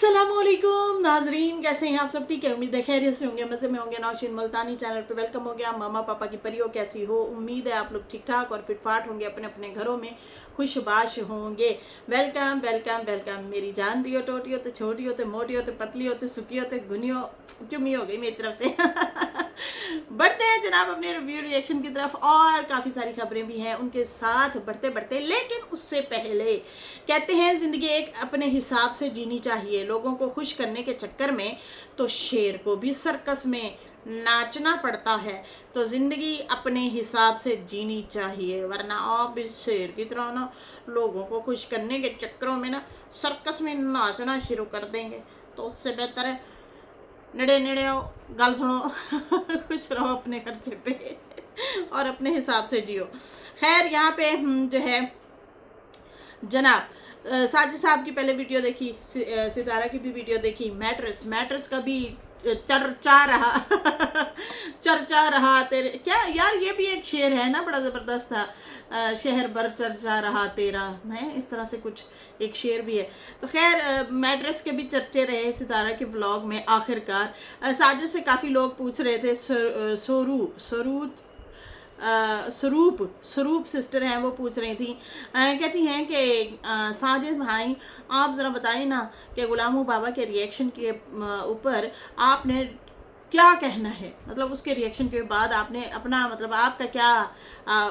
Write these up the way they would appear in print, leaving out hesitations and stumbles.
अस्सलामुअलैकुम नाजरीन, कैसे हैं आप सब? ठीक है, उम्मीद है खैरियत से होंगे, मज़े में होंगे। नौशीन मुल्तानी चैनल पे वेलकम हो गया। मामा पापा की परियों कैसी हो? उम्मीद है आप लोग ठीक ठाक और फिटफाट होंगे, अपने अपने घरों में खुशबाश होंगे। वेलकम वेलकम वेलकम मेरी जान दियो टोटी होते, छोटी होते, मोटी होते, पतली होते, सुखी होते, गुनियो चुम्मी हो गई मेरी तरफ से। बढ़ते हैं जनाब अपने रिव्यू रिएक्शन की तरफ, और काफ़ी सारी खबरें भी हैं उनके साथ बढ़ते बढ़ते। लेकिन उससे पहले कहते हैं ज़िंदगी एक अपने हिसाब से जीनी चाहिए। लोगों को खुश करने के चक्कर में तो शेर को भी सर्कस में नाचना पड़ता है। तो ज़िंदगी अपने हिसाब से जीनी चाहिए, वरना आप इस शेर की तरह ना लोगों को खुश करने के चक्करों में ना सर्कस में नाचना शुरू कर देंगे। तो उससे बेहतर है नेड़े नेड़े आओ, गल सुनो। खुश रहो अपने खर्चे पे और अपने हिसाब से जियो। खैर यहाँ पे जो है जनाब साजिद साहब की पहले वीडियो देखी, सितारा की भी वीडियो देखी। मैट्रेस मैट्रेस का भी चर्चा रहा। चर्चा रहा तेरे क्या यार, ये भी एक शेर है ना, बड़ा ज़बरदस्त था। शहर भर चर्चा रहा तेरा, है इस तरह से कुछ एक शेर भी है। तो खैर मैट्रेस के भी चर्चे रहे सितारा के व्लॉग में। आखिरकार साजिद से काफ़ी लोग पूछ रहे थे, स्वरूप स्वरूप सिस्टर हैं, वो पूछ रही थी, कहती हैं कि साजिद भाई आप ज़रा बताएं ना कि गुलामू बाबा के रिएक्शन के ऊपर आपने क्या कहना है, मतलब उसके रिएक्शन के बाद आपने अपना मतलब आपका क्या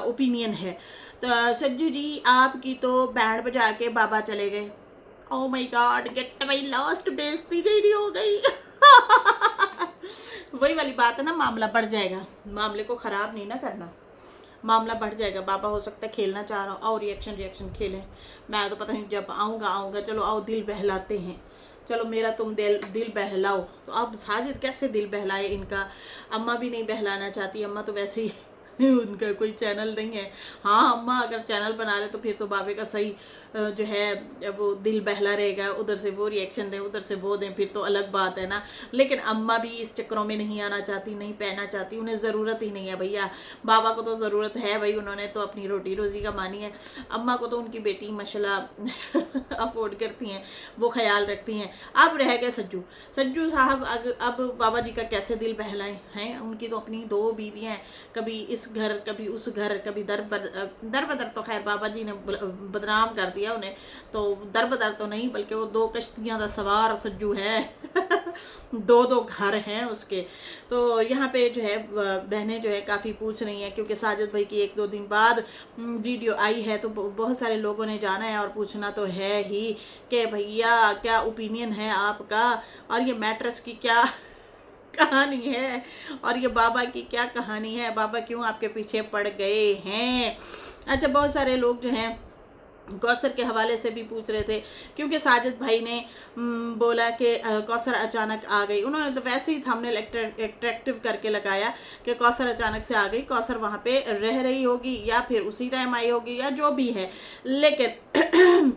ओपिनियन है। तो सज्जू जी आपकी तो बैंड बजा के बाबा चले गए। Oh my God, gate my last बेइज्जती नहीं हो गई। वही वाली बात है ना, मामला बढ़ जाएगा। मामले को ख़राब नहीं ना करना, मामला बढ़ जाएगा। बाबा हो सकता है खेलना चाह रहा हूँ, आओ रिएक्शन रिएक्शन खेलें। मैं तो पता नहीं, जब आऊँगा। चलो आओ दिल बहलाते हैं, चलो मेरा तुम दिल बहलाओ। तो अब साजिद कैसे दिल बहलाए इनका? अम्मा भी नहीं बहलाना चाहती, अम्मा तो वैसे ही उनका कोई चैनल नहीं है। हाँ अम्मा अगर चैनल बना ले तो फिर तो बाबे का सही जो है वो दिल बहला रहेगा, उधर से वो रिएक्शन दें, उधर से वो दें, फिर तो अलग बात है ना। लेकिन अम्मा भी इस चक्करों में नहीं आना चाहती, नहीं पहना चाहती, उन्हें ज़रूरत ही नहीं है भैया। बाबा को तो ज़रूरत है भाई, उन्होंने तो अपनी रोटी रोज़ी कमानी है। अम्मा को तो उनकी बेटी माशाल्लाह अफोर्ड करती हैं, वो ख्याल रखती हैं। अब रह गए सज्जू साहब, अब बाबा जी का कैसे दिल बहलाए हैं? उनकी तो अपनी 2 बीवियाँ हैं, कभी इस घर कभी उस घर, कभी दर बदर। तो खैर बाबा जी ने बदनाम कर दिया उन्हें, तो दर बदर तो नहीं, बल्कि वो 2 कश्तियाँ का सवार सज्जू है। 2 घर हैं उसके। तो यहाँ पे जो है बहनें जो है काफ़ी पूछ रही हैं, क्योंकि साजिद भाई की 1-2 दिन बाद वीडियो आई है, तो बहुत सारे लोगों ने जाना है और पूछना तो है ही कि भैया क्या ओपिनियन है आपका, और ये मैट्रेस की क्या कहानी है, और ये बाबा की क्या कहानी है, बाबा क्यों आपके पीछे पड़ गए हैं। अच्छा, बहुत सारे लोग जो हैं कौसर के हवाले से भी पूछ रहे थे, क्योंकि साजिद भाई ने बोला कि कौसर अचानक आ गई। उन्होंने तो वैसे ही थंबनेल एट्रैक्टिव करके लगाया कि कौसर अचानक से आ गई, कौसर वहाँ पे रह रही होगी या फिर उसी टाइम आई होगी या जो भी है। लेकिन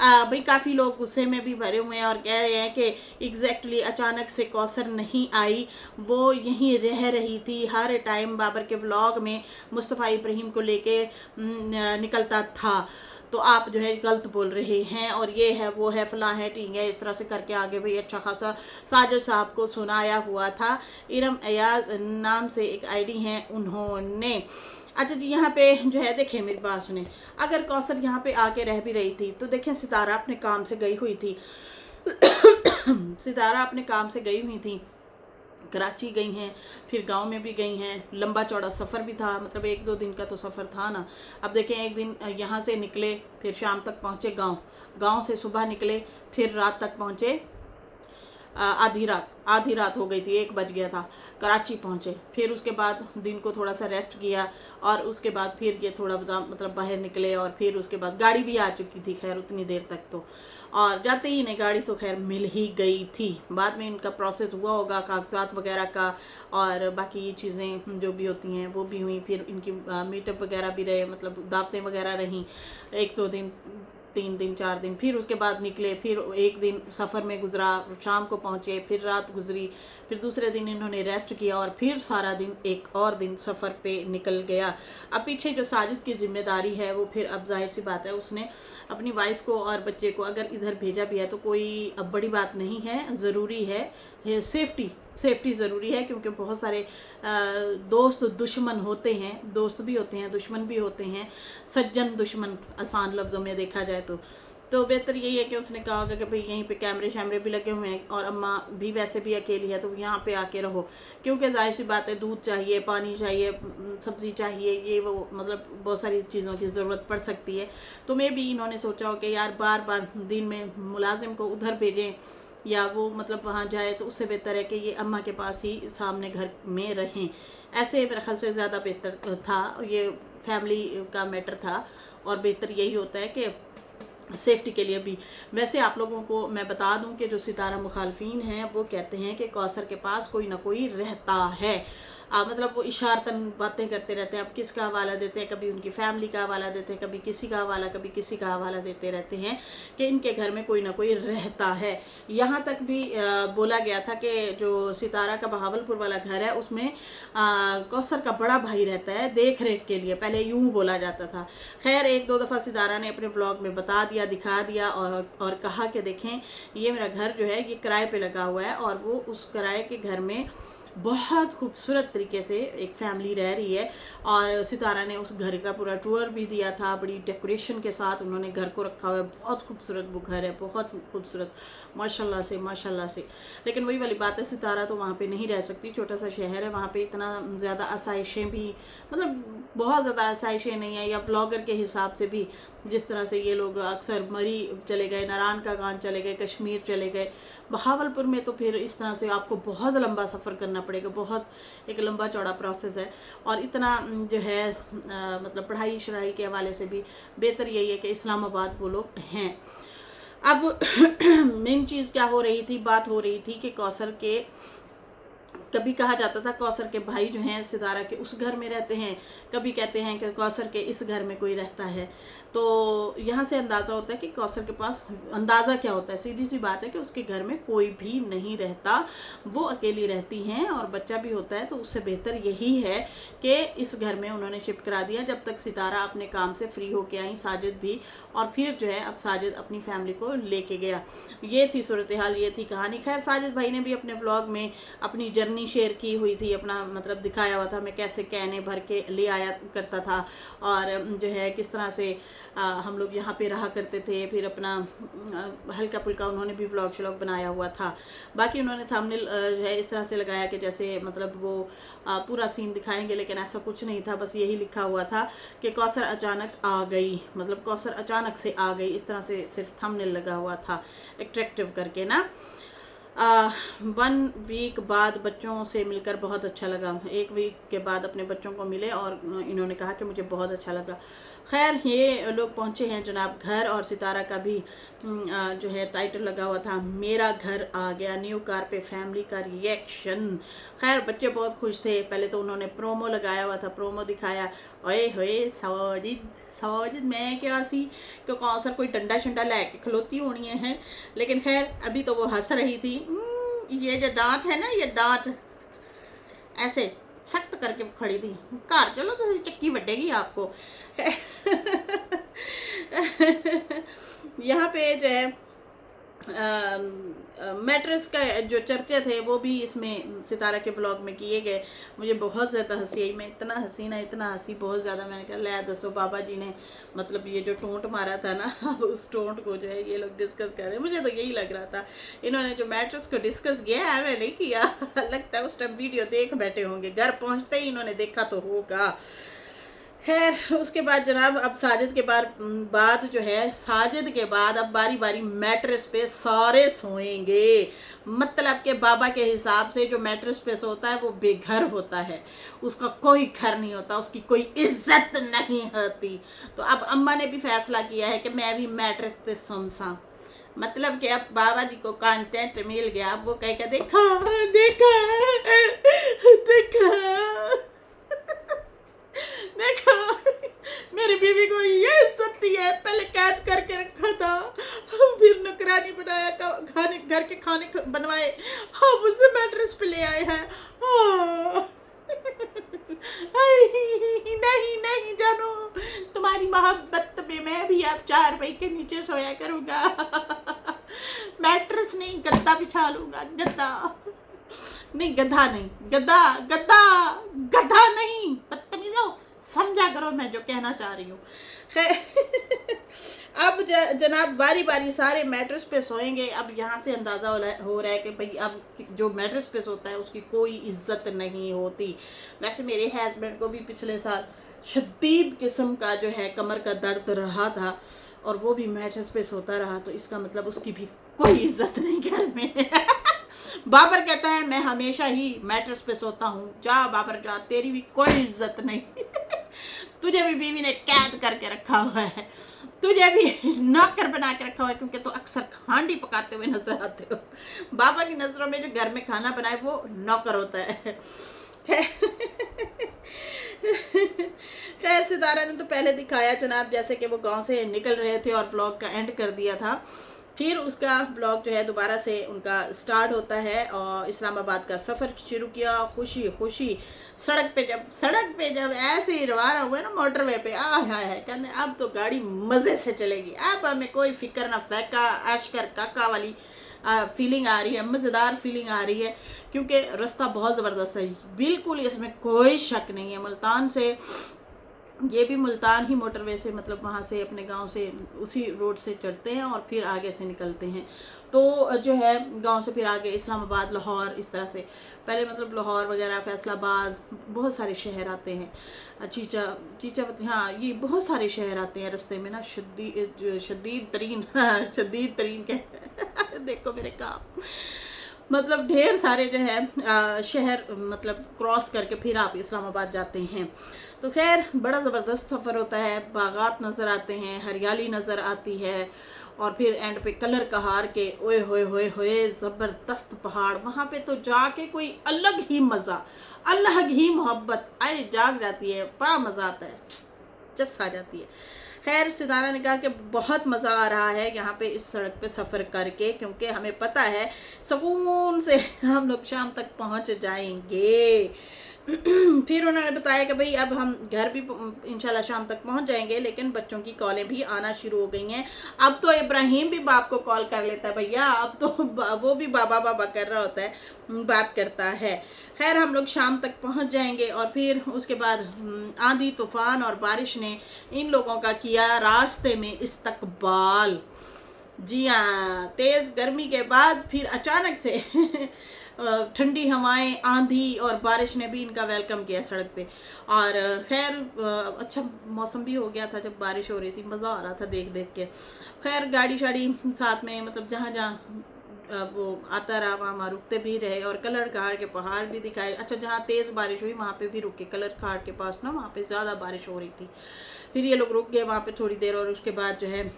भाई काफ़ी लोग गुस्से में भी भरे हुए हैं और कह रहे हैं कि एग्जैक्टली अचानक से कौसर नहीं आई, वो यहीं रह रही थी। हर टाइम बाबर के व्लॉग में मुस्तफ़ा इब्राहिम को लेके निकलता था, तो आप जो है गलत बोल रहे हैं, और ये है वो है फलां है टींग है, इस तरह से करके आगे भाई अच्छा खासा साजिद साहब को सुनाया हुआ था। इरम अयाज नाम से एक आईडी है उन्होंने। अच्छा जी, यहाँ पे जो है देखें मेरी बात सुने, अगर कौसर यहाँ पे आके रह भी रही थी तो देखें सितारा अपने काम से गई हुई थी। सितारा अपने काम से गई हुई थी, कराची गई हैं, फिर गांव में भी गई हैं, लंबा चौड़ा सफ़र भी था, मतलब 1-2 दिन का तो सफ़र था ना। अब देखें, एक दिन यहाँ से निकले, फिर शाम तक पहुँचे गांव से सुबह निकले, फिर रात तक पहुँचे, आधी रात हो गई थी, 1 बज गया था, कराची पहुँचे। फिर उसके बाद दिन को थोड़ा सा रेस्ट किया, और उसके बाद फिर ये थोड़ा मतलब बाहर निकले, और फिर उसके बाद गाड़ी भी आ चुकी थी खैर उतनी देर तक तो, और जाते ही नहीं गाड़ी तो खैर मिल ही गई थी। बाद में इनका प्रोसेस हुआ होगा कागजात वगैरह का, और बाकी ये चीज़ें जो भी होती हैं वो भी हुई। फिर इनकी मीटअप वगैरह भी रहे, मतलब दावतें वगैरह रहीं 1-2 दिन, 3 दिन 4 दिन, फिर उसके बाद निकले, फिर एक दिन सफ़र में गुजरा, शाम को पहुँचे, फिर रात गुजरी, फिर दूसरे दिन इन्होंने रेस्ट किया और फिर सारा दिन एक और दिन सफ़र पे निकल गया। अब पीछे जो साजिद की जिम्मेदारी है वो फिर अब जाहिर सी बात है उसने अपनी वाइफ को और बच्चे को अगर इधर भेजा भी है तो कोई अब बड़ी बात नहीं है, ज़रूरी है सेफ्टी ज़रूरी है, क्योंकि बहुत सारे दोस्त दुश्मन होते हैं, दोस्त भी होते हैं दुश्मन भी होते हैं, सज्जन दुश्मन आसान लफ्ज़ों में देखा जाए तो बेहतर यही है कि उसने कहा होगा कि भाई यहीं पे कैमरे शैमरे भी लगे हुए हैं और अम्मा भी वैसे भी अकेली है तो यहाँ पे आके रहो, क्योंकि जाहिर सी बात है दूध चाहिए, पानी चाहिए, सब्ज़ी चाहिए, ये वो मतलब बहुत सारी चीज़ों की ज़रूरत पड़ सकती है। तो मैं भी इन्होंने सोचा हो कि यार बार बार दिन में मुलाजिम को उधर भेजें या वो मतलब वहाँ जाए, तो उससे बेहतर है कि ये अम्मा के पास ही सामने घर में रहें। ऐसे मेरे ख्याल से ज़्यादा बेहतर था, ये फैमिली का मैटर था और बेहतर यही होता है कि सेफ्टी के लिए भी। वैसे आप लोगों को मैं बता दूं कि जो सितारा मुखालफीन हैं वो कहते हैं कि कौसर के पास कोई ना कोई रहता है। मतलब वो इशारतन बातें करते रहते हैं, अब किसका हवाला देते हैं, कभी उनकी फैमिली का हवाला देते हैं, कभी किसी का हवाला, कभी किसी का हवाला देते रहते हैं कि इनके घर में कोई ना कोई रहता है। यहाँ तक भी बोला गया था कि जो सितारा का बहावलपुर वाला घर है उसमें कौसर का बड़ा भाई रहता है देख रेख के लिए, पहले यूँ बोला जाता था। खैर एक दो दफ़ा सितारा ने अपने ब्लॉग में बता दिया, दिखा दिया और कहा कि देखें ये मेरा घर जो है ये किराए पे लगा हुआ है और वो उस किराए के घर में बहुत खूबसूरत तरीके से एक फैमिली रह रही है। और सितारा ने उस घर का पूरा टूर भी दिया था, बड़ी डेकोरेशन के साथ उन्होंने घर को रखा हुआ है, बहुत खूबसूरत वो घर है, बहुत खूबसूरत माशाल्लाह से। लेकिन वही वाली बात है, सितारा तो वहाँ पे नहीं रह सकती, छोटा सा शहर है, वहाँ पे इतना ज़्यादा आसाइशें भी मतलब बहुत ज़्यादा आसाइशें नहीं है, या ब्लॉगर के हिसाब से भी जिस तरह से ये लोग अक्सर मरी चले गए, नारायण का गान चले गए, कश्मीर चले गए, बहावलपुर में तो फिर इस तरह से आपको बहुत लंबा सफ़र करना पड़ेगा, बहुत एक लंबा चौड़ा प्रोसेस है। और इतना जो है मतलब पढ़ाई शढ़ाई के हवाले से भी बेहतर यही है कि इस्लामाबाद वो लोग हैं। अब मेन चीज़ क्या हो रही थी, बात हो रही थी कि कौसर के कभी कहा जाता था कौसर के भाई जो हैं सितारा के उस घर में रहते हैं, कभी कहते हैं कि कौसर के इस घर में कोई रहता है। तो यहाँ से अंदाज़ा होता है कि कौसर के पास अंदाज़ा क्या होता है, सीधी सी बात है कि उसके घर में कोई भी नहीं रहता, वो अकेली रहती हैं और बच्चा भी होता है। तो उससे बेहतर यही है कि इस घर में उन्होंने शिफ्ट करा दिया जब तक सितारा अपने काम से फ्री होके आई, साजिद भी, और फिर जो है अब साजिद अपनी फैमिली को लेके गया। ये थी सूरत हाल, ये थी कहानी। खैर साजिद भाई ने भी अपने ब्लॉग में अपनी जर्नी शेयर की हुई थी, अपना मतलब दिखाया हुआ था, मैं कैसे कहने भर के ले आया करता था और जो है किस तरह से हम लोग यहाँ पे रहा करते थे। फिर अपना हल्का फुल्का उन्होंने भी व्लॉग श्लॉग बनाया हुआ था। बाकी उन्होंने थंबनेल जो है इस तरह से लगाया कि जैसे मतलब वो पूरा सीन दिखाएंगे, लेकिन ऐसा कुछ नहीं था, बस यही लिखा हुआ था कि कौसर अचानक आ गई, मतलब कौसर अचानक से आ गई, इस तरह से सिर्फ थंबनेल लगा हुआ था एट्रैक्टिव करके ना। 1 वीक बाद बच्चों से मिलकर बहुत अच्छा लगा। 1 वीक के बाद अपने बच्चों को मिले और इन्होंने कहा कि मुझे बहुत अच्छा लगा। खैर ये लोग पहुंचे हैं जनाब घर, और सितारा का भी जो है टाइटल लगा हुआ था मेरा घर आ गया, न्यू कार पे फैमिली का रिएक्शन। खैर बच्चे बहुत खुश थे। पहले तो उन्होंने प्रोमो लगाया हुआ था, प्रोमो दिखाया, ओए होए साजिद मैं क्या सी क्यों कौसर कोई डंडा शंडा लेके खलोती होनी है। लेकिन खैर अभी तो वो हंस रही थी। ये जो दांत है ना, ये दांत ऐसे सख्त करके खड़ी थी, घर चलो तो चक्की बटेगी आपको। यहाँ पे जो है मैट्रेस का जो चर्चे थे वो भी इसमें सितारा के ब्लॉग में किए गए। मुझे बहुत ज़्यादा हंसी आई, मैं इतना हंसी बहुत ज़्यादा। मैंने कहा ले दसो बाबा जी ने मतलब ये जो टोंट मारा था ना, उस टोंट को जो है ये लोग डिस्कस कर रहे हैं। मुझे तो यही लग रहा था इन्होंने जो मैट्रेस को डिस्कस किया है मैं नहीं किया। लगता है उस टाइम वीडियो देख बैठे होंगे, घर पहुँचते ही इन्होंने देखा तो होगा। खैर उसके बाद जनाब अब साजिद के बाद जो है साजिद के बाद अब बारी बारी मैट्रेस पे सारे सोएंगे। मतलब के बाबा के हिसाब से जो मैट्रेस पे सोता है वो बेघर होता है, उसका कोई घर नहीं होता, उसकी कोई इज्जत नहीं होती। तो अब अम्मा ने भी फैसला किया है कि मैं भी मैट्रेस पे सोमसा। मतलब कि अब बाबा जी को कंटेंट मिल गया। अब वो कहेगा देखा देखा देखा देखो मेरी बीवी को ये इज्जत देखती है, पहले कैद करके रखा था, फिर नौकरानी बनाया, खाने घर के खाने बनवाए, अब उसे मैट्रेस पे ले आए हैं। नहीं नहीं जानू, तुम्हारी मोहब्बत में मैं भी अब 4 मई के नीचे सोया करूंगा। मैट्रेस नहीं, गद्दा बिछा लूंगा, गद्दा नहीं, गधा नहीं, गद्दा, गद्दा, गधा नहीं, बदतमीजो, समझा करो मैं जो कहना चाह रही हूँ। अब जनाब बारी बारी सारे मैट्रेस पे सोएंगे। अब यहाँ से अंदाज़ा हो रहा है कि भाई अब जो मैट्रेस पे सोता है उसकी कोई इज्जत नहीं होती। वैसे मेरे हस्बैंड को भी पिछले साल शदीद किस्म का जो है कमर का दर्द रहा था और वो भी मैट्रेस पे सोता रहा, तो इसका मतलब उसकी भी कोई इज्जत नहीं घर में। बाबर कहता है मैं हमेशा ही मैट्रेस पे सोता हूँ, जा बाबर जा, तेरी भी कोई इज्जत नहीं। तुझे भी बीवी ने कैद करके रखा हुआ है, तुझे भी नौकर बना के रखा हुआ है, क्योंकि तो अक्सर खांडी पकाते हुए नजर आते हो। बाबा की नजरों में जो घर में खाना बनाए वो नौकर होता है। खैर सितारा ने तो पहले दिखाया जनाब जैसे कि वो गांव से निकल रहे थे और ब्लॉग का एंड कर दिया था। फिर उसका ब्लॉग जो है दोबारा से उनका स्टार्ट होता है और इस्लामाबाद का सफ़र शुरू किया। खुशी खुशी सड़क पे जब ऐसे ही रवाना हुए ना मोटरवे पे, है कहते अब तो गाड़ी मज़े से चलेगी, अब हमें कोई फिक्र ना फैका अशकर काका वाली फीलिंग आ रही है, मज़ेदार फीलिंग आ रही है, क्योंकि रास्ता बहुत ज़बरदस्त है, बिल्कुल इसमें कोई शक नहीं है। मुल्तान से, ये भी मुल्तान ही मोटरवे से, मतलब वहाँ से अपने गांव से उसी रोड से चढ़ते हैं और फिर आगे से निकलते हैं। तो जो है गांव से फिर आगे इस्लामाबाद, लाहौर, इस तरह से पहले मतलब लाहौर वगैरह, फैसलाबाद, बहुत सारे शहर आते हैं, चीचा, हाँ ये बहुत सारे शहर आते हैं रास्ते में ना, शदीद तरीन के देखो मेरे काम, मतलब ढेर सारे जो है शहर मतलब क्रॉस करके फिर आप इस्लामाबाद जाते हैं। तो खैर बड़ा ज़बरदस्त सफ़र होता है, बागात नज़र आते हैं, हरियाली नज़र आती है और फिर एंड पे कलर कहार के ओए होए ज़बरदस्त पहाड़, वहाँ पे तो जाके कोई अलग ही मज़ा, अलग ही मोहब्बत आए जाग जाती है, बड़ा मज़ा आता है, चस आ जाती है। खैर सितारा ने कहा कि बहुत मज़ा आ रहा है यहाँ पे इस सड़क पे सफ़र करके, क्योंकि हमें पता है सुकून से हम लोग शाम तक पहुँच जाएंगे। फिर उन्होंने बताया कि भाई अब हम घर भी इंशाल्लाह शाम तक पहुंच जाएंगे, लेकिन बच्चों की कॉलें भी आना शुरू हो गई हैं। अब तो इब्राहिम भी बाप को कॉल कर लेता है भैया, अब तो वो भी बाबा बाबा कर रहा होता है, बात करता है। खैर हम लोग शाम तक पहुंच जाएंगे और फिर उसके बाद आंधी तूफान और बारिश ने इन लोगों का किया रास्ते में इस्तकबाल। जी हाँ, तेज़ गर्मी के बाद फिर अचानक से ठंडी हवाएं, आंधी और बारिश ने भी इनका वेलकम किया सड़क पे। और खैर अच्छा मौसम भी हो गया था जब बारिश हो रही थी, मज़ा आ रहा था देख देख के। खैर गाड़ी शाड़ी साथ में, मतलब जहाँ जहाँ वो आता रहा वहाँ रुकते भी रहे और कलर खाड़ के पहाड़ भी दिखाए। अच्छा जहाँ तेज़ बारिश हुई वहाँ पे भी रुके, कलर खाड़ के पास ना, वहाँ पे ज़्यादा बारिश हो रही थी। फिर ये लोग रुक गए वहाँ पे थोड़ी देर और उसके बाद जो है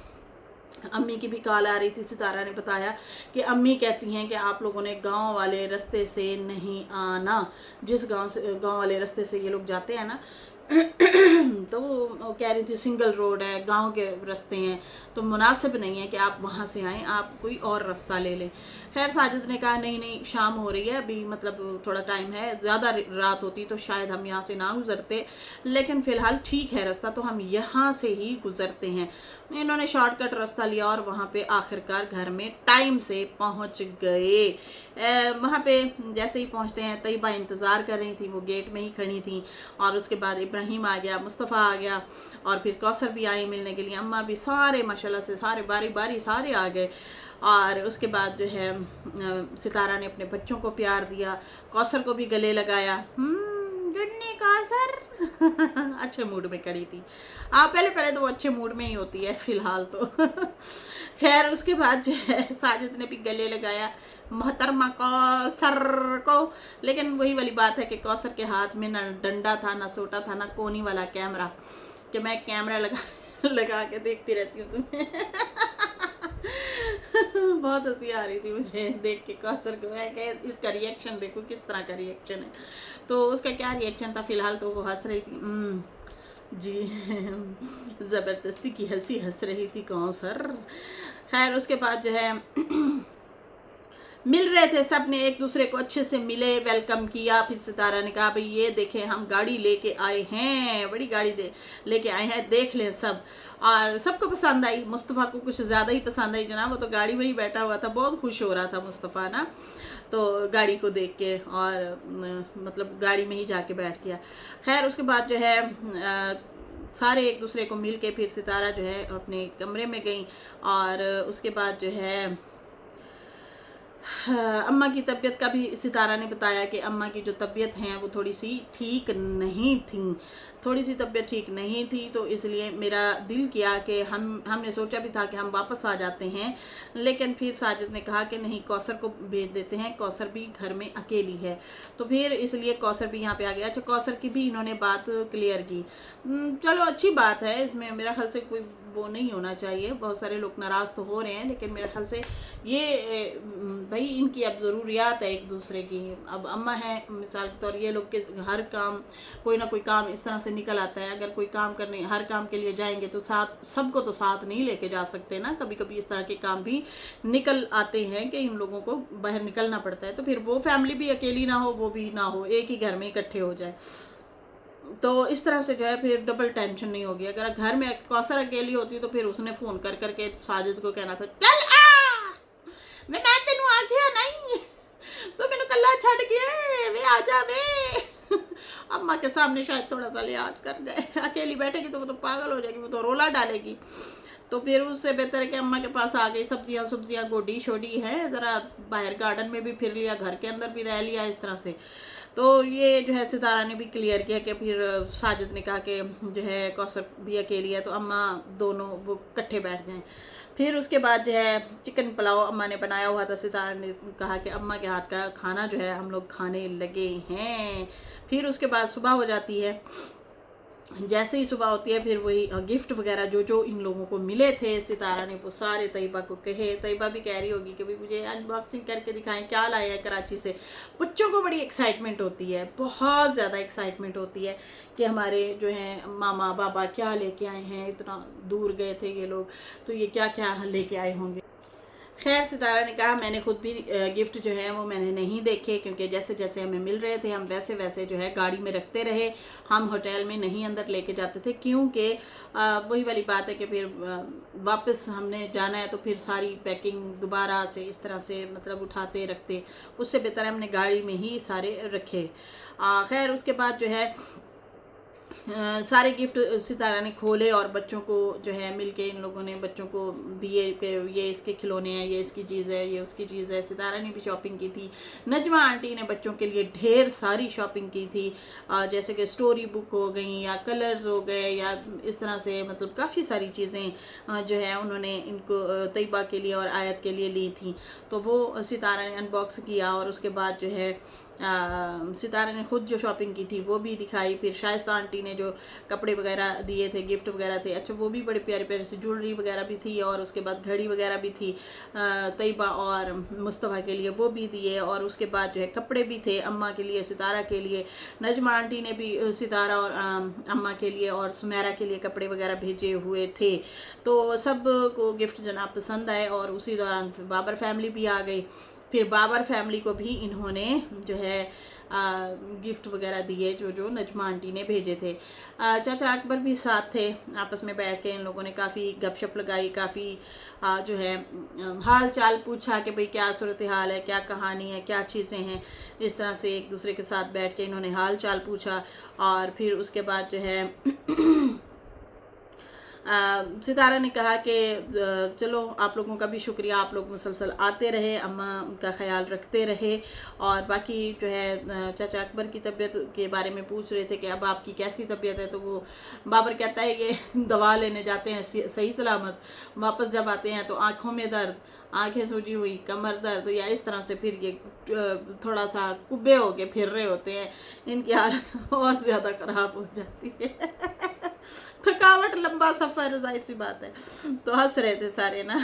अम्मी की भी कॉल आ रही थी। सितारा ने बताया कि अम्मी कहती हैं कि आप लोगों ने गांव वाले रास्ते से नहीं आना, जिस गांव वाले रास्ते से ये लोग जाते हैं ना, तो वो कह रही थी सिंगल रोड है, गांव के रास्ते हैं, तो मुनासिब नहीं है कि आप वहाँ से आएँ, आप कोई और रास्ता ले लें। खैर साजिद ने कहा नहीं शाम हो रही है अभी, मतलब थोड़ा टाइम है, ज़्यादा रात होती तो शायद हम यहाँ से ना गुजरते, लेकिन फ़िलहाल ठीक है रास्ता, तो हम यहाँ से ही गुजरते हैं। इन्होंने शॉर्टकट रास्ता लिया और वहाँ पे आखिरकार घर में टाइम से पहुँच गए। वहाँ पे जैसे ही पहुँचते हैं तैयबा इंतज़ार कर रही थी, वो गेट में ही खड़ी थी और उसके बाद इब्राहिम आ गया, मुस्तफ़ा आ गया और फिर कौसर भी आई मिलने के लिए, अम्मा भी, सारे माशाल्लाह से सारे बारी बारी सारे आ गए। और उसके बाद जो है सितारा ने अपने बच्चों को प्यार दिया, कौसर को भी गले लगाया। गुन्नी कौसर अच्छे मूड में खड़ी थी। पहले तो वो अच्छे मूड में ही होती है फ़िलहाल तो। खैर उसके बाद जो है साजिद ने भी गले लगाया मोहतरमा कौसर को, लेकिन वही वाली बात है कि कौसर के हाथ में ना डंडा था, ना सोटा था, ना कोनी वाला कैमरा, कि मैं कैमरा लगा के देखती रहती हूँ तुम्हें। बहुत हंसी आ रही थी मुझे देख के कौसर को, मैं कह इसका रिएक्शन देखो किस तरह का रिएक्शन है। तो उसका क्या रिएक्शन था, फ़िलहाल तो वो हंस रही थी। जी ज़बरदस्ती की हंसी हंस रही थी कौसर। खैर उसके बाद जो है मिल रहे थे, सब ने एक दूसरे को अच्छे से मिले, वेलकम किया। फिर सितारा ने कहा भाई ये देखें हम गाड़ी लेके आए हैं, बड़ी गाड़ी दे लेके आए हैं, देख लें सब। और सबको पसंद आई, मुस्तफ़ा को कुछ ज़्यादा ही पसंद आई जनाब, वो तो गाड़ी में ही बैठा हुआ था, बहुत खुश हो रहा था मुस्तफ़ा ना, तो गाड़ी को देख के, और मतलब गाड़ी में ही जाके बैठ गया। खैर उसके बाद जो है सारे एक दूसरे को मिल के फिर सितारा जो है अपने कमरे में गई। और उसके बाद जो है अम्मा की तबीयत का भी सितारा ने बताया कि अम्मा की जो तबीयत है वो थोड़ी सी ठीक नहीं थी, थोड़ी सी तबीयत ठीक नहीं थी। तो इसलिए मेरा दिल किया कि हमने सोचा भी था कि हम वापस आ जाते हैं, लेकिन फिर साजिद ने कहा कि नहीं, कौसर को भेज देते हैं, कौसर भी घर में अकेली है। तो फिर इसलिए कौसर भी यहाँ पे आ गया। अच्छा, कौसर की भी इन्होंने बात क्लियर की। चलो अच्छी बात है, इसमें मेरा ख्याल से कोई वो नहीं होना चाहिए। बहुत सारे लोग नाराज़ तो हो रहे हैं, लेकिन मेरे ख्याल से ये भाई इनकी अब ज़रूरियात है एक दूसरे की। अब अम्मा है मिसाल के तौर, ये लोग के हर काम कोई ना कोई काम इस तरह से निकल आता है। अगर कोई काम करने हर काम के लिए जाएंगे तो साथ सबको तो साथ नहीं लेके जा सकते ना, कभी कभी इस तरह के काम भी निकल आते हैं कि इन लोगों को बाहर निकलना पड़ता है। तो फिर वो फैमिली भी अकेली ना हो, वो भी ना हो, एक ही घर में इकट्ठे हो जाए, तो इस तरह से जो है फिर डबल टेंशन नहीं होगी। अगर घर में कौसर अकेली होती तो फिर उसने फ़ोन कर करके साजिद को कहना था, चल आ मैं तेनू आ गया नहीं तो मैंने कल्ला छड़ गया वे आ जा वे अम्मा के सामने शायद थोड़ा सा लिहाज कर जाए। अकेली बैठेगी तो वो तो पागल हो जाएगी, वो तो रोला डालेगी। तो फिर उससे बेहतर है कि अम्मा के पास आ गई। सब्जियां सब्जियां गोडी शोडी है, ज़रा बाहर गार्डन में भी फिर लिया, घर के अंदर भी रह लिया, इस तरह से। तो ये जो है सितारा ने भी क्लियर किया कि फिर साजिद ने कहा कि जो है कौसर भी अकेली है तो अम्मा दोनों वो इकट्ठे बैठ जाएं। फिर उसके बाद जो है चिकन पुलाव अम्मा ने बनाया हुआ था। सितारा ने कहा कि अम्मा के हाथ का खाना जो है हम लोग खाने लगे हैं। फिर उसके बाद सुबह हो जाती है। जैसे ही सुबह होती है फिर वही गिफ्ट वगैरह जो जो इन लोगों को मिले थे, सितारा ने वो सारे तैयबा को कहे। तैयबा भी कह रही होगी कि भाई मुझे अनबॉक्सिंग करके दिखाएं क्या लाया है कराची से। बच्चों को बड़ी एक्साइटमेंट होती है, बहुत ज़्यादा एक्साइटमेंट होती है कि हमारे जो हैं मामा बाबा क्या लेके आए हैं, इतना दूर गए थे ये लोग, तो ये क्या क्या लेके आए होंगे। खैर सितारा ने कहा मैंने खुद भी गिफ्ट जो है वो मैंने नहीं देखे, क्योंकि जैसे जैसे हमें मिल रहे थे हम वैसे वैसे जो है गाड़ी में रखते रहे, हम होटल में नहीं अंदर लेके जाते थे, क्योंकि वही वाली बात है कि फिर वापस हमने जाना है तो फिर सारी पैकिंग दोबारा से इस तरह से मतलब उठाते रखते, उससे बेहतर हमने गाड़ी में ही सारे रखे। खैर उसके बाद जो है सारे गिफ्ट सितारा ने खोले और बच्चों को जो है मिलके इन लोगों ने बच्चों को दिए कि ये इसके खिलौने हैं, ये इसकी चीज़ है, ये उसकी चीज़ है। सितारा ने भी शॉपिंग की थी। नजमा आंटी ने बच्चों के लिए ढेर सारी शॉपिंग की थी, जैसे कि स्टोरी बुक हो गई या कलर्स हो गए या इस तरह से मतलब काफ़ी सारी चीज़ें जो है उन्होंने इनको तैयबा के लिए और आयत के लिए ली थी। तो वो सितारा ने अनबॉक्स किया और उसके बाद जो है सितारा ने खुद जो शॉपिंग की थी वो भी दिखाई। फिर शाइस्ता आंटी ने जो कपड़े वगैरह दिए थे, गिफ्ट वगैरह थे, अच्छा वो भी बड़े प्यारे प्यारे से ज्वेलरी वगैरह भी थी, और उसके बाद घड़ी वगैरह भी थी तैयबा और मुस्तफ़ा के लिए, वो भी दिए। और उसके बाद जो है कपड़े भी थे अम्मा के लिए, सितारा के लिए। नजमा आंटी ने भी सितारा और अम्मा के लिए और सुमेरा के लिए कपड़े वगैरह भेजे हुए थे। तो सब को गिफ्ट जनाब पसंद आए। और उसी दौरान बाबर फैमिली भी आ गई। फिर बाबर फैमिली को भी इन्होंने जो है गिफ्ट वगैरह दिए जो जो नजमा आंटी ने भेजे थे। चाचा अकबर भी साथ थे, आपस में बैठ के इन लोगों ने काफ़ी गपशप लगाई, काफ़ी जो है हाल चाल पूछा कि भाई क्या सूरत हाल है, क्या कहानी है, क्या चीज़ें हैं। इस तरह से एक दूसरे के साथ बैठ के इन्होंने हाल चाल पूछा। और फिर उसके बाद जो है सितारा ने कहा कि चलो आप लोगों का भी शुक्रिया, आप लोग मुसलसल आते रहे, अम्मा का ख्याल रखते रहे। और बाकी जो है चाचा अकबर की तबीयत के बारे में पूछ रहे थे कि अब आपकी कैसी तबीयत है। तो वो बाबर कहता है कि दवा लेने जाते हैं सही सलामत, वापस जब आते हैं तो आँखों में दर्द, आंखें सूजी हुई, कमर दर्द, या इस तरह से फिर ये थोड़ा सा कुब्बे होके फिर रहे होते हैं। इनकी हालत और ज़्यादा ख़राब हो जाती है थकावट, लंबा सफ़र, जाहिर सी बात है। तो हंस रहे थे सारे ना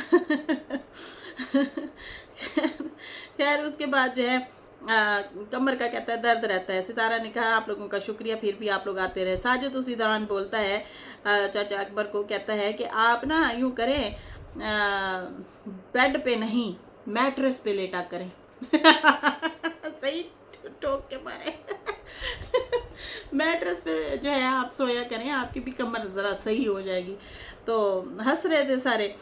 खैर उसके बाद जो है कमर का कहता है दर्द रहता है। सितारा ने कहा आप लोगों का शुक्रिया, फिर भी आप लोग आते रहे। साजिद उसी दौरान बोलता है चाचा अकबर को, कहता है कि आप ना यूँ करें, बेड पे नहीं मैट्रेस पे लेटा करें। सही ठोक के मारे। मैट्रेस पे जो है आप सोया करें, आपकी भी कमर ज़रा सही हो जाएगी। तो हंस रहे थे सारे,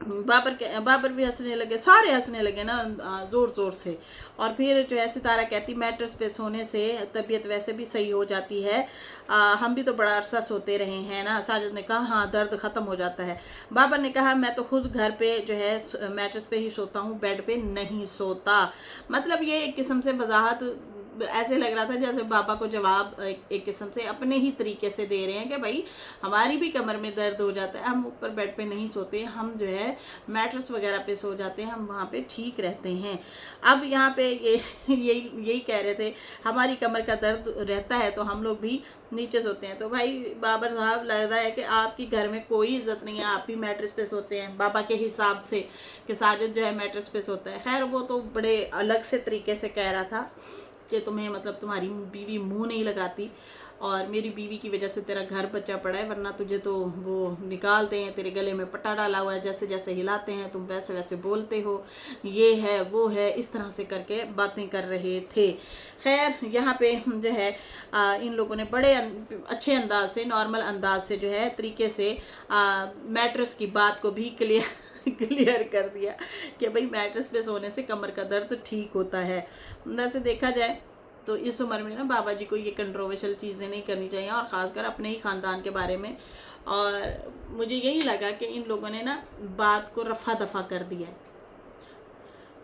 बाबर भी हंसने लगे, सारे हंसने लगे ना ज़ोर ज़ोर से। और फिर जो है सितारा कहती मैट्रेस पे सोने से तबीयत वैसे भी सही हो जाती है, हम भी तो बड़ा अरसा सोते रहे हैं ना। साजिद ने कहा हाँ दर्द ख़त्म हो जाता है। बाबर ने कहा मैं तो खुद घर पे जो है मैट्रेस पे ही सोता हूँ, बेड पे नहीं सोता। मतलब ये एक किस्म से वजाहत ऐसे लग रहा था जैसे बाबा को जवाब एक किस्म से अपने ही तरीके से दे रहे हैं कि भाई हमारी भी कमर में दर्द हो जाता है, हम ऊपर बेड पे नहीं सोते, हम जो है मैट्रेस वगैरह पे सो जाते हैं, हम वहाँ पे ठीक रहते हैं। अब यहाँ पे यही कह रहे थे हमारी कमर का दर्द रहता है तो हम लोग भी नीचे सोते हैं। तो भाई बाबर साहब लग रहा है कि आपकी घर में कोई इज्जत नहीं है, आप भी मैट्रेस पे सोते हैं बाबा के हिसाब से कि साजिद जो है मैट्रेस पे सोता है। खैर वो तो बड़े अलग से तरीके से कह रहा था कि तुम्हें मतलब तुम्हारी बीवी मुंह नहीं लगाती और मेरी बीवी की वजह से तेरा घर बचा पड़ा है, वरना तुझे तो वो निकालते हैं, तेरे गले में पट्टा डाला हुआ है, जैसे जैसे हिलाते हैं तुम वैसे वैसे बोलते हो, ये है वो है, इस तरह से करके बातें कर रहे थे। खैर यहाँ पे जो है इन लोगों ने बड़े अच्छे अंदाज से, नॉर्मल अंदाज से जो है तरीके से मैट्रेस की बात को भी क्लियर कर दिया कि भाई मैट्रेस पे सोने से कमर का दर्द ठीक होता है। वैसे देखा जाए तो इस उम्र में ना बाबा जी को ये कंट्रोवर्शियल चीज़ें नहीं करनी चाहिए, और ख़ासकर अपने ही ख़ानदान के बारे में। और मुझे यही लगा कि इन लोगों ने ना बात को रफ़ा दफ़ा कर दिया है,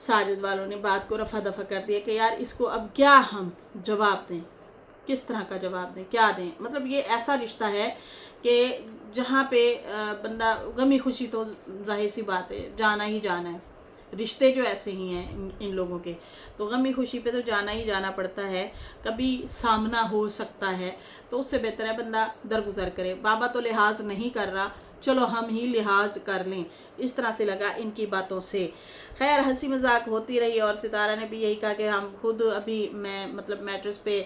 साजिद वालों ने बात को रफ़ा दफ़ा कर दिया कि यार इसको अब क्या हम जवाब दें, किस तरह का जवाब दें, क्या दें। मतलब ये ऐसा रिश्ता है कि जहाँ पे बंदा गमी खुशी तो जाहिर सी बात है जाना ही जाना है, रिश्ते जो ऐसे ही हैं इन लोगों के, तो गमी खुशी पे तो जाना ही जाना पड़ता है। कभी सामना हो सकता है तो उससे बेहतर है बंदा दरगुजर करे। बाबा तो लिहाज नहीं कर रहा, चलो हम ही लिहाज कर लें, इस तरह से लगा इनकी बातों से। खैर हंसी मजाक होती रही और सितारा ने भी यही कहा कि हम खुद अभी मैं मतलब मैट्रेस पे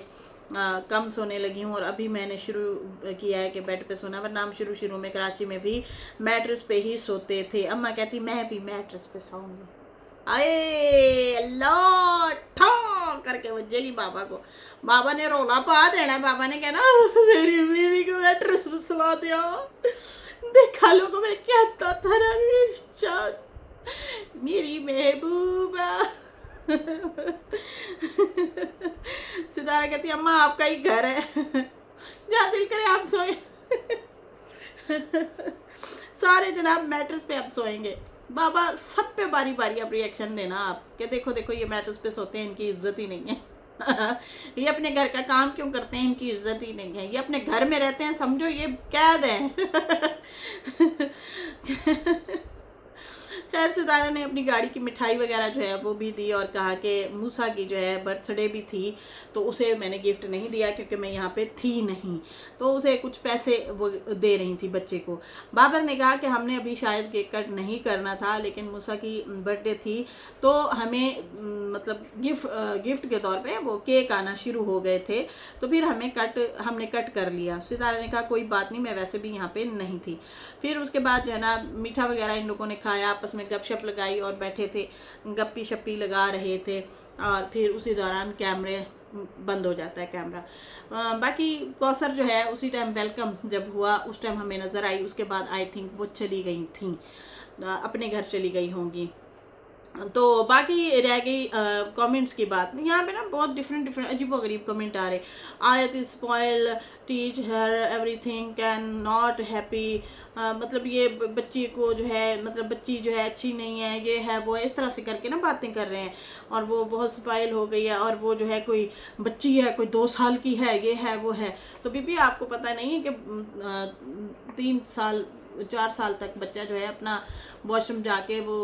कम सोने लगी हूँ और अभी मैंने शुरू किया है कि बेड पे सोना, वरना हम शुरू में कराची में भी मैट्रेस पे ही सोते थे। अम्मा कहती मैं भी मैट्रेस पे सोऊंगी, आए अल्लाह ठा करके बजेगी बाबा को। बाबा ने रोला पा देना, बाबा ने कहना मेरी बीवी को मैट्रेस पे सुला दिया, देखा लोगों में कहता था ना मेरी महबूबा। सितारा कहती अम्मा आपका ही घर है, जहाँ दिल करे आप सोए। सारे जनाब मैट्रेस पे अब सोएंगे। बाबा सब पे बारी बारी अब रिएक्शन देना आप कि देखो देखो ये मैट्रेस पे सोते हैं, इनकी इज्जत ही नहीं है। ये अपने घर का काम क्यों करते हैं, इनकी इज्जत ही नहीं है, ये अपने घर में रहते हैं, समझो ये कैद है। खैर सितारा ने अपनी गाड़ी की मिठाई वगैरह जो है वो भी दी और कहा कि मूसा की जो है बर्थडे भी थी तो उसे मैंने गिफ्ट नहीं दिया क्योंकि मैं यहाँ पे थी नहीं, तो उसे कुछ पैसे वो दे रही थी बच्चे को। बाबर ने कहा कि हमने अभी शायद केक कट नहीं करना था, लेकिन मूसा की बर्थडे थी तो हमें मतलब गिफ्ट के तौर पे वो केक आना शुरू हो गए थे, तो फिर हमने कट कर लिया। सितारा ने कहा कोई बात नहीं, मैं वैसे भी यहाँ पे नहीं थी। फिर उसके बाद जो है ना मीठा वगैरह इन लोगों ने खाया, आपस में गपशप लगाई और बैठे थे, गप्पी शप्पी लगा रहे थे। और फिर उसी दौरान कैमरे बंद हो जाता है कैमरा। बाकी कौसर जो है उसी टाइम वेलकम जब हुआ उस टाइम हमें नज़र आई, उसके बाद आई थिंक वो चली गई थी, अपने घर चली गई होंगी। तो बाकी रह गई कमेंट्स की बात। यहाँ पे ना बहुत डिफरेंट अजीब गरीब कमेंट आ रहे। आयत is spoil, teach her everything, can not happy, मतलब ये बच्ची को जो है मतलब बच्ची जो है अच्छी नहीं है, ये है वो है, इस तरह से करके ना बातें कर रहे हैं। और वो बहुत स्पॉइल हो गई है और वो जो है कोई बच्ची है, कोई 2 साल की है, ये है वो है। तो बीबी आपको पता नहीं है कि 3 साल 4 साल तक बच्चा जो है अपना वॉशरूम जाके वो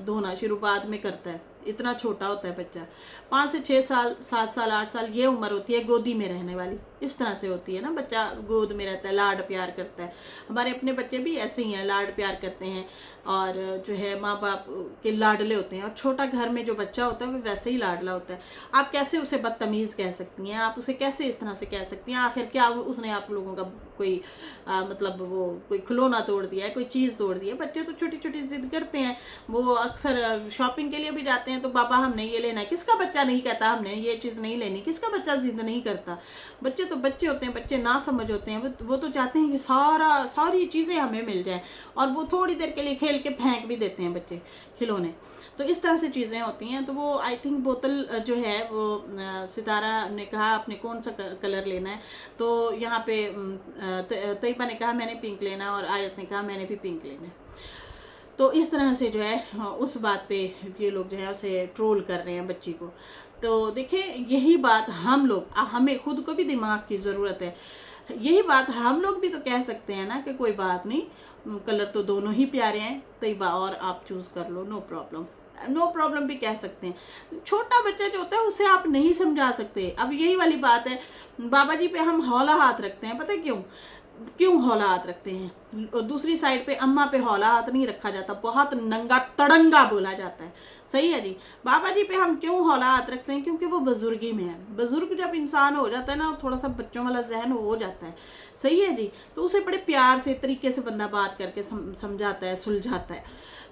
धोना शुरू बाद में करता है, इतना छोटा होता है बच्चा। 5 से 6 साल 7 साल 8 साल ये उम्र होती है गोदी में रहने वाली। इस तरह से होती है ना, बच्चा गोद में रहता है, लाड प्यार करता है। हमारे अपने बच्चे भी ऐसे ही हैं, लाड प्यार करते हैं और जो है माँ बाप के लाडले होते हैं। और छोटा घर में जो बच्चा होता है वो वैसे ही लाडला होता है। आप कैसे उसे बदतमीज़ कह सकती हैं, आप उसे कैसे इस तरह से कह सकती हैं? आखिर क्या उसने आप लोगों का कोई मतलब वो कोई खिलौना तोड़ दिया है, कोई चीज़ तोड़ दी है? बच्चे तो छोटी छोटी जिद करते हैं। वो अक्सर शॉपिंग के लिए भी जाते हैं तो पापा हमने ये लेना है। किसका बच्चा नहीं कहता हमने ये चीज़ नहीं लेनी? किसका बच्चा जिद नहीं करता? बच्चे तो बच्चे होते हैं, बच्चे ना समझ होते हैं। वो तो चाहते हैं कि सारी चीज़ें हमें मिल जाएं, और वो थोड़ी देर के लिए खेल के फेंक भी देते हैं बच्चे खिलौने। तो इस तरह से चीज़ें होती हैं। तो वो आई थिंक बोतल जो है वो सितारा ने कहा आपने कौन सा कलर लेना है, तो यहाँ पे तैयबा ने कहा मैंने पिंक लेना है, और आयत ने कहा मैंने भी पिंक लेना है। तो इस तरह से जो है उस बात पे ये लोग जो है उसे ट्रोल कर रहे हैं बच्ची को। तो देखिए यही बात हमें खुद को भी दिमाग की ज़रूरत है। यही बात हम लोग भी तो कह सकते हैं ना कि कोई बात नहीं, कलर तो दोनों ही प्यारे हैं, तैयबा और आप चूज़ कर लो, नो प्रॉब्लम। नो प्रॉब्लम भी कह सकते हैं। छोटा बच्चा जो होता है उसे आप नहीं समझा सकते। अब यही वाली बात है, बाबा जी पे हम हौला हाथ रखते हैं, पता है क्यों हौला हाथ रखते हैं? और दूसरी साइड पे अम्मा पे हौला हाथ नहीं रखा जाता, बहुत नंगा तड़ंगा बोला जाता है। सही है जी। बाबा जी पे हम क्यों हौला हाथ रखते हैं? क्योंकि वो बुजुर्गी में है। बुजुर्ग जब इंसान हो जाता है ना, थोड़ा सा बच्चों वाला जहन हो जाता है। सही है जी। तो उसे बड़े प्यार से तरीके से बंदा बात करके समझाता है, सुलझाता है।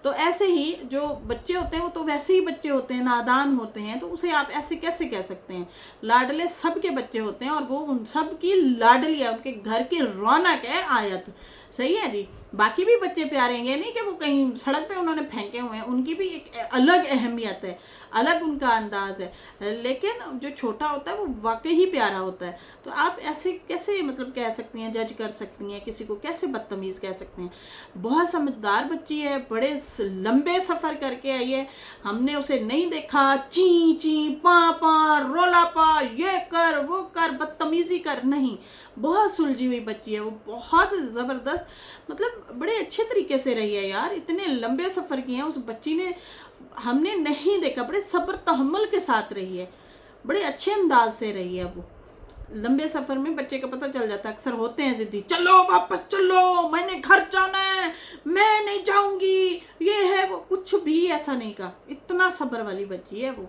तो ऐसे ही जो बच्चे होते हैं वो तो वैसे ही बच्चे होते हैं, नादान होते हैं। तो उसे आप ऐसे कैसे कह सकते हैं? लाडले सबके बच्चे होते हैं और वो उन सब की लाडली है, उनके घर की रौनक है आयत। सही है जी। बाकी भी बच्चे प्यारे हैं, ये नहीं कि वो कहीं सड़क पे उन्होंने फेंके हुए हैं, उनकी भी एक अलग अहमियत है, अलग उनका अंदाज है। लेकिन जो छोटा होता है वो वाकई ही प्यारा होता है। तो आप ऐसे कैसे मतलब कह सकती हैं, जज कर सकती हैं, किसी को कैसे बदतमीज़ कह सकते हैं? बहुत समझदार बच्ची है, बड़े लंबे सफ़र करके आई है। हमने उसे नहीं देखा ची ची पा पा रोला पा, ये कर वो कर, बदतमीज़ी कर, नहीं। बहुत सुलझी हुई बच्ची है वो, बहुत ज़बरदस्त, मतलब बड़े अच्छे तरीके से रही है यार। इतने लंबे सफ़र किए हैं उस बच्ची ने, हमने नहीं देखा। बड़े सब्र तहम्मुल के साथ रही है, बड़े अच्छे अंदाज से रही है वो। लंबे सफ़र में बच्चे का पता चल जाता है, अक्सर होते हैं ज़िद्दी, चलो वापस चलो, मैंने घर जाना है, मैं नहीं जाऊंगी, ये है वो। कुछ भी ऐसा नहीं कहा, इतना सब्र वाली बच्ची है वो,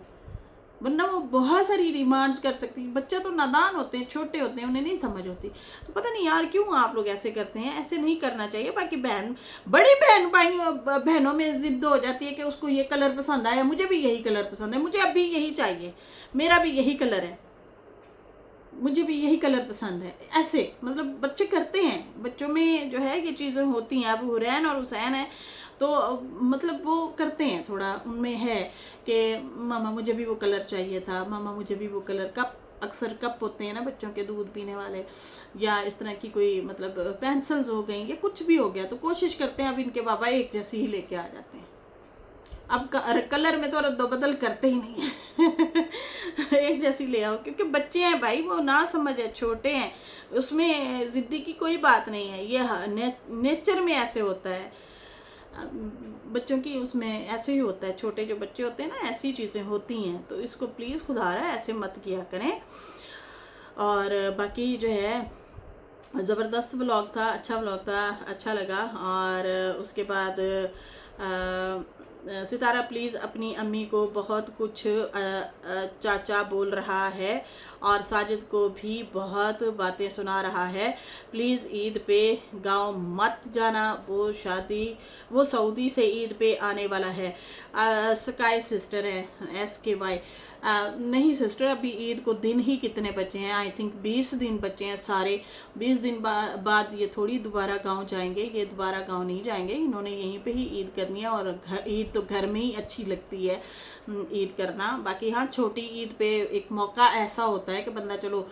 वरना वो बहुत सारी डिमांड्स कर सकती है। बच्चा तो नादान होते हैं, छोटे होते हैं, उन्हें नहीं समझ होती। तो पता नहीं यार क्यों आप लोग ऐसे करते हैं, ऐसे नहीं करना चाहिए। बाकी बड़ी बहनों में जिद हो जाती है कि उसको ये कलर पसंद आया, मुझे भी यही कलर पसंद है, मुझे अभी यही चाहिए, मेरा भी यही कलर है, मुझे भी यही कलर पसंद है। ऐसे मतलब बच्चे करते हैं, बच्चों में जो है ये चीज़ें होती हैं। अब हुरैन और हुसैन है तो मतलब वो करते हैं, थोड़ा उनमें है कि मामा मुझे भी वो कलर चाहिए था, मामा मुझे भी वो कलर। कप, अक्सर कप होते हैं ना बच्चों के दूध पीने वाले, या इस तरह की कोई मतलब पेंसिल्स हो गई या कुछ भी हो गया, तो कोशिश करते हैं अब इनके बाबा एक जैसी ही लेके आ जाते हैं। अब कलर में तो अदो बदल करते ही नहीं है एक जैसी ले आओ, क्योंकि बच्चे हैं भाई, वो ना समझ है, छोटे हैं, उसमें ज़िद्दी की कोई बात नहीं है। ये नेचर में ऐसे होता है, बच्चों की उसमें ऐसे ही होता है। छोटे जो बच्चे होते हैं ना, ऐसी चीज़ें होती हैं। तो इसको प्लीज़ खुदारा ऐसे मत किया करें। और बाकी जो है ज़बरदस्त व्लॉग था, अच्छा व्लॉग था, अच्छा लगा। और उसके बाद सितारा प्लीज़ अपनी अम्मी को बहुत कुछ चाचा बोल रहा है, और साजिद को भी बहुत बातें सुना रहा है। प्लीज़ ईद पे गांव मत जाना, वो सऊदी से ईद पे आने वाला है। स्काई सिस्टर है, SKY। नहीं सिस्टर, अभी ईद को दिन ही कितने बचे हैं? आई थिंक 20 दिन बचे हैं सारे। 20 दिन बाद ये थोड़ी दोबारा गांव जाएंगे, ये दोबारा गांव नहीं जाएंगे, इन्होंने यहीं पे ही ईद करनी है। और ईद तो घर में ही अच्छी लगती है ईद करना। बाकी हाँ, छोटी ईद पे एक मौका ऐसा होता है कि बंदा चलो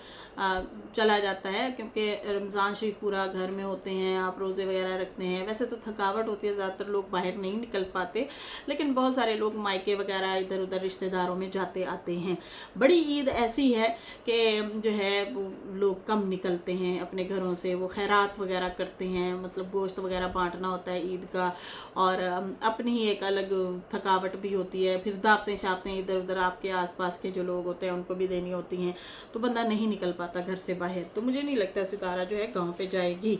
चला जाता है, क्योंकि रमज़ान शरीफ पूरा घर में होते हैं, आप रोज़े वगैरह रखते हैं। वैसे तो थकावट होती है, ज़्यादातर लोग बाहर नहीं निकल पाते, लेकिन बहुत सारे लोग मायके वगैरह इधर उधर रिश्तेदारों में जाते आते हैं। बड़ी ईद ऐसी है कि जो है वो लोग कम निकलते हैं अपने घरों से, वो खैरात वगैरह करते हैं, मतलब गोश्त वगैरह बांटना होता है ईद का, और अपनी ही एक अलग थकावट भी होती है। फिर शाफ्तें इधर उधर आपके आसपास के जो लोग होते हैं उनको भी देनी होती हैं, तो बंदा नहीं निकल पाता घर से बाहर। तो मुझे नहीं लगता सितारा जो है गांव पे जाएगी।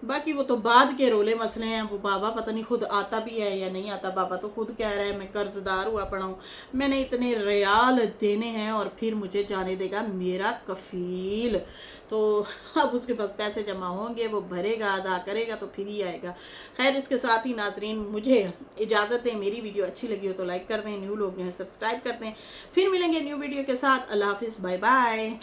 बाकी वो तो बाद के रोले मसले हैं, वो बाबा पता नहीं खुद आता भी है या नहीं आता। बाबा तो खुद कह रहा है मैं कर्जदार हुआ पड़ा हूँ, मैंने इतने रियाल देने हैं और फिर मुझे जाने देगा मेरा कफील। तो अब उसके पास पैसे जमा होंगे, वो भरेगा अदा करेगा तो फिर ही आएगा। खैर इसके साथ ही नाजरीन मुझे इजाज़त है, मेरी वीडियो अच्छी लगी हो तो लाइक कर दें, न्यू लोग जो हैं सब्सक्राइब करते हैं। फिर मिलेंगे न्यू वीडियो के साथ। अल्लाह हाफिज़, बाय बाय।